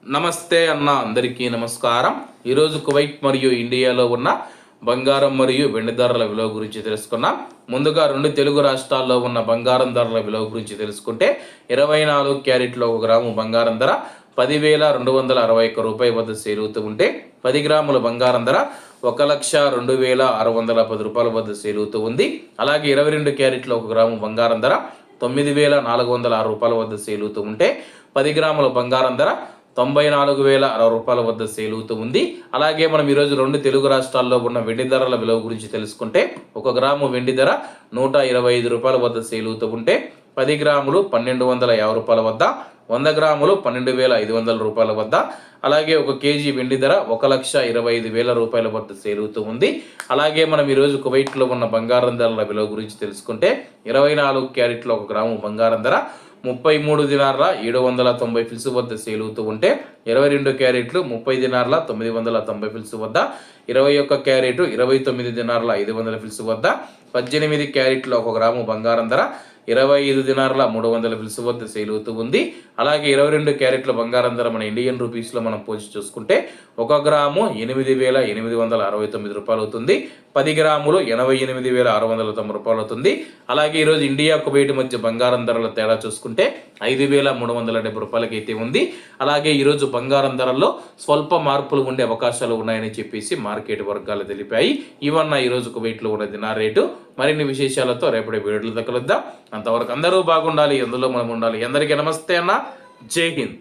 నమస్తే అన్న, అందరికీ నమస్కారం. ఈరోజు కువైట్ మరియు ఇండియాలో ఉన్న బంగారం మరియు వెండి ధరల విలువ గురించి తెలుసుకున్నాం. ముందుగా రెండు తెలుగు రాష్ట్రాల్లో ఉన్న బంగారం ధరల విలువ గురించి తెలుసుకుంటే 24 క్యారెట్లో 1 గ్రాము బంగారం ధర 10,261 రూపాయల వద్ద సేల్ అవుతూ ఉంటే 10 గ్రాముల బంగారం ధర 1,02,610 రూపాయల వద్ద సేల్ అవుతూ ఉంది. అలాగే 22 క్యారెట్లో 1 గ్రాము బంగారం ధర 9,406 రూపాయల వద్ద సేల్ అవుతూ ఉంటే 10 గ్రాముల బంగారం ధర 94,060 రూపాయల వద్ద సేల్ అవుతూ ఉంది. అలాగే మనం ఈరోజు రెండు తెలుగు రాష్ట్రాల్లో ఉన్న వెండి ధరల విలువ గురించి తెలుసుకుంటే 1 గ్రాము వెండి ధర 125 రూపాయల వద్ద సేల్ అవుతూ ఉంటే 10 గ్రాములు 1,250 రూపాయల వద్ద, 100 గ్రాములు 12,500 రూపాయల వద్ద, అలాగే 1 కేజీ వెండి ధర 1,25,000 రూపాయల వద్ద సేల్ అవుతూ ఉంది. అలాగే మనం ఈరోజు కువైట్లో ఉన్న బంగారం ధరల విలువ గురించి తెలుసుకుంటే 24 క్యారెట్లో 1 గ్రాము బంగారం ధర 33 దినార్ల 790 ఫిల్స్ వద్ద సేల్ అవుతూ ఉంటే 22 క్యారెట్లు 30 దినార్ల 990 ఫిల్స్ వద్ద, 21 క్యారెట్ 29 దినార్ల 500 ఫిల్స్ వద్ద, 18 క్యారెట్లో 1 గ్రాము బంగారం ధర 25 దినార్ల 300 ఫిల్స్ వద్ద సేల్ అవుతూ ఉంది. అలాగే 22 క్యారెట్ల బంగారం ధర మన ఇండియన్ రూపీస్లో మనం పోల్చి చూసుకుంటే 1 గ్రాము 8,869 రూపాయలు అవుతుంది. 10 గ్రాములు 88,690 రూపాయలు అవుతుంది. అలాగే ఈరోజు ఇండియా కువైట్ మధ్య బంగారం ధరల తేడా చూసుకుంటే 5,370 రూపాయలకి అయితే ఉంది. అలాగే ఈరోజు బంగారం ధరల్లో స్వల్ప మార్పులు ఉండే అవకాశాలు ఉన్నాయని చెప్పేసి మార్కెట్ వర్గాలు తెలిపాయి. ఇవన్న ఈరోజు కువైట్లో ఉన్న దినార్ రేటు. మరిన్ని విశేషాలతో రేపటి వీడియోలో కలుద్దాం. అంతవరకు అందరూ బాగుండాలి, అందులో మనం ఉండాలి. అందరికీ నమస్తే అన్న, జై హింద్.